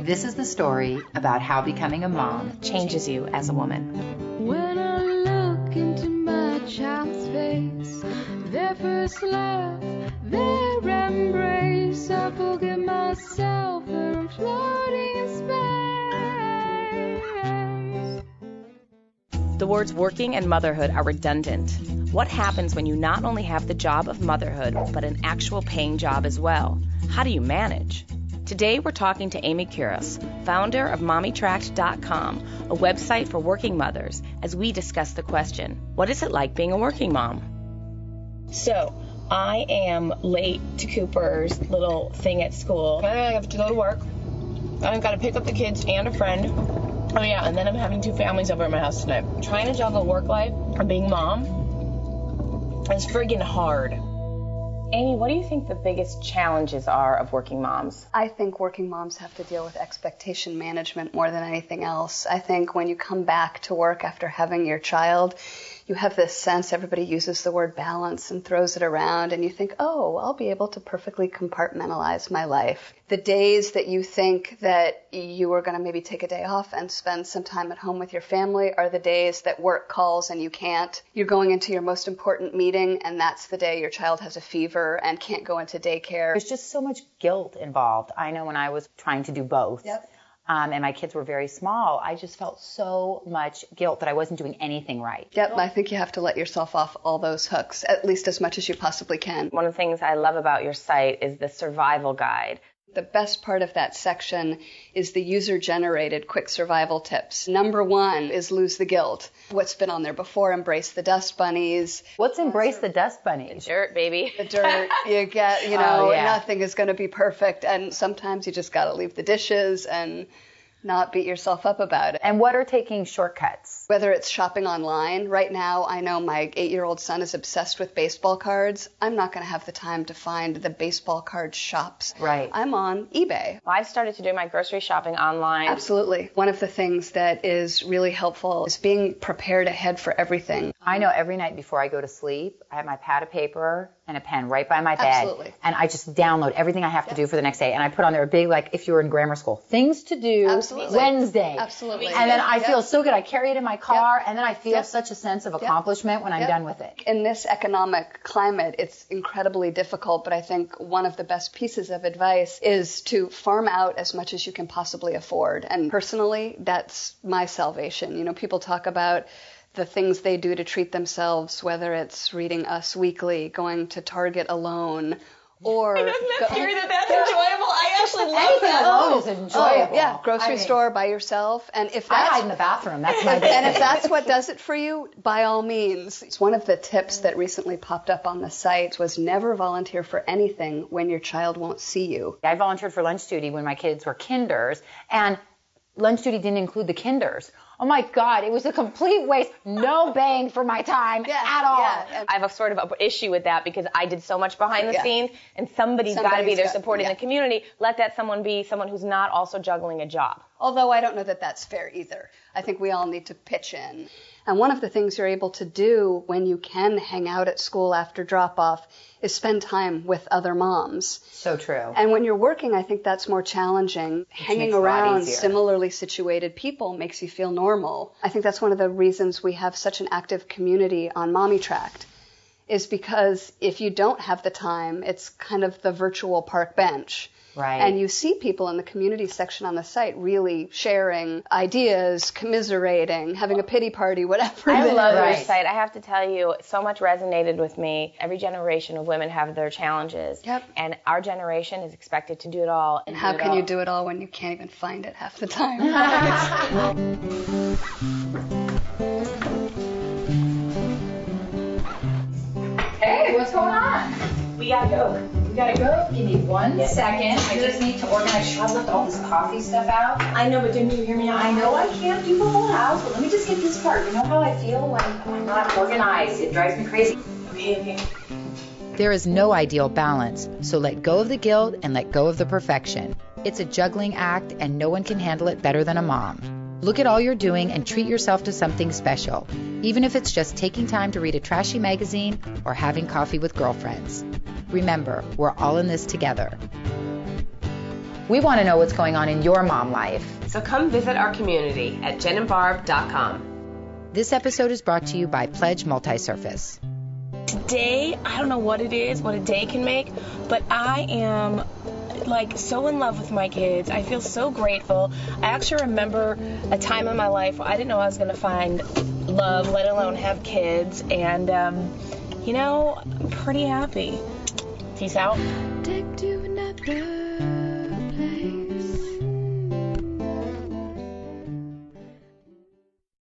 This is the story about how becoming a mom changes you as a woman. When I look into my child's face, their first laugh, their embrace, I forget myself and I'm floating in space. The words working and motherhood are redundant. What happens when you not only have the job of motherhood, but an actual paying job as well? How do you manage? Today we're talking to Amy Kuras, founder of MommyTracked.com, a website for working mothers, as we discuss the question, what is it like being a working mom? So, I am late to Cooper's little thing at school. I have to go to work. I've got to pick up the kids and a friend. Oh yeah, and then I'm having 2 families over at my house tonight. Trying to juggle work life and being mom is friggin' hard. Amy, what do you think the biggest challenges are of working moms? I think working moms have to deal with expectation management more than anything else. I think when you come back to work after having your child, you have this sense, everybody uses the word balance and throws it around, and you think, oh, I'll be able to perfectly compartmentalize my life. The days that you think that you are going to maybe take a day off and spend some time at home with your family are the days that work calls and you can't. You're going into your most important meeting, and that's the day your child has a fever and can't go into daycare. There's just so much guilt involved. I know when I was trying to do both, and my kids were very small, I just felt so much guilt that I wasn't doing anything right. Yep, I think you have to let yourself off all those hooks, at least as much as you possibly can. One of the things I love about your site is the survival guide. The best part of that section is the user-generated quick survival tips. Number 1 is lose the guilt. What's been on there before? Embrace the dust bunnies. What's embrace the dust bunnies? The dirt, baby. The dirt. You get, nothing is going to be perfect. And sometimes you just got to leave the dishes and not beat yourself up about it. And what are taking shortcuts? Whether it's shopping online. Right now, I know my 8-year-old son is obsessed with baseball cards. I'm not going to have the time to find the baseball card shops. Right. I'm on eBay. Well, I've started to do my grocery shopping online. Absolutely. One of the things that is really helpful is being prepared ahead for everything. I know every night before I go to sleep, I have my pad of paper and a pen right by my bed. Absolutely. And I just download everything I have to do for the next day. And I put on there a big, like, if you were in grammar school, things to do Wednesday. Absolutely. And then I feel so good. I carry it in my car, and then I feel such a sense of accomplishment when I'm done with it. In this economic climate, it's incredibly difficult, but I think one of the best pieces of advice is to farm out as much as you can possibly afford. And personally, that's my salvation. You know, people talk about the things they do to treat themselves, whether it's reading Us Weekly, going to Target alone, or... I don't hear that's enjoyable. I actually love that. Alone is enjoyable. Yeah, grocery store by yourself. And if that's, I hide in the bathroom. That's my big and if that's what does it for you, by all means. It's one of the tips that recently popped up on the site was never volunteer for anything when your child won't see you. I volunteered for lunch duty when my kids were kinders, and lunch duty didn't include the kinders. Oh my God, it was a complete waste. No bang for my time at all. Yeah. I have a sort of a issue with that because I did so much behind the scenes, and somebody's got to be there supporting the community. Let that someone be someone who's not also juggling a job. Although I don't know that that's fair either. I think we all need to pitch in. And one of the things you're able to do when you can hang out at school after drop-off is spend time with other moms. So true. And when you're working, I think that's more challenging. Hanging around similarly situated people makes you feel normal. I think that's one of the reasons we have such an active community on Mommy Tracked, is because if you don't have the time, it's kind of the virtual park bench. Right. And you see people in the community section on the site really sharing ideas, commiserating, having a pity party, whatever it is. I love your site. I have to tell you, so much resonated with me. Every generation of women have their challenges. Yep. And our generation is expected to do it all. And how can you do it all when you can't even find it half the time? Hey, what's going on? We gotta go. We gotta go. Give me 1 second. I just need to organize. I left all this coffee stuff out. I know, but didn't you hear me out? I know I can't do the whole house, but let me just get this part. You know how I feel when I'm not organized? It drives me crazy. Okay. There is no ideal balance, so let go of the guilt and let go of the perfection. It's a juggling act, and no one can handle it better than a mom. Look at all you're doing and treat yourself to something special, even if it's just taking time to read a trashy magazine or having coffee with girlfriends. Remember, we're all in this together. We want to know what's going on in your mom life. So come visit our community at jenandbarb.com. This episode is brought to you by Pledge Multi-Surface. Today, I don't know what it is, what a day can make, but I am like so in love with my kids. I feel so grateful. I actually remember a time in my life where I didn't know I was going to find love, let alone have kids, and I'm pretty happy. Peace out. Take to another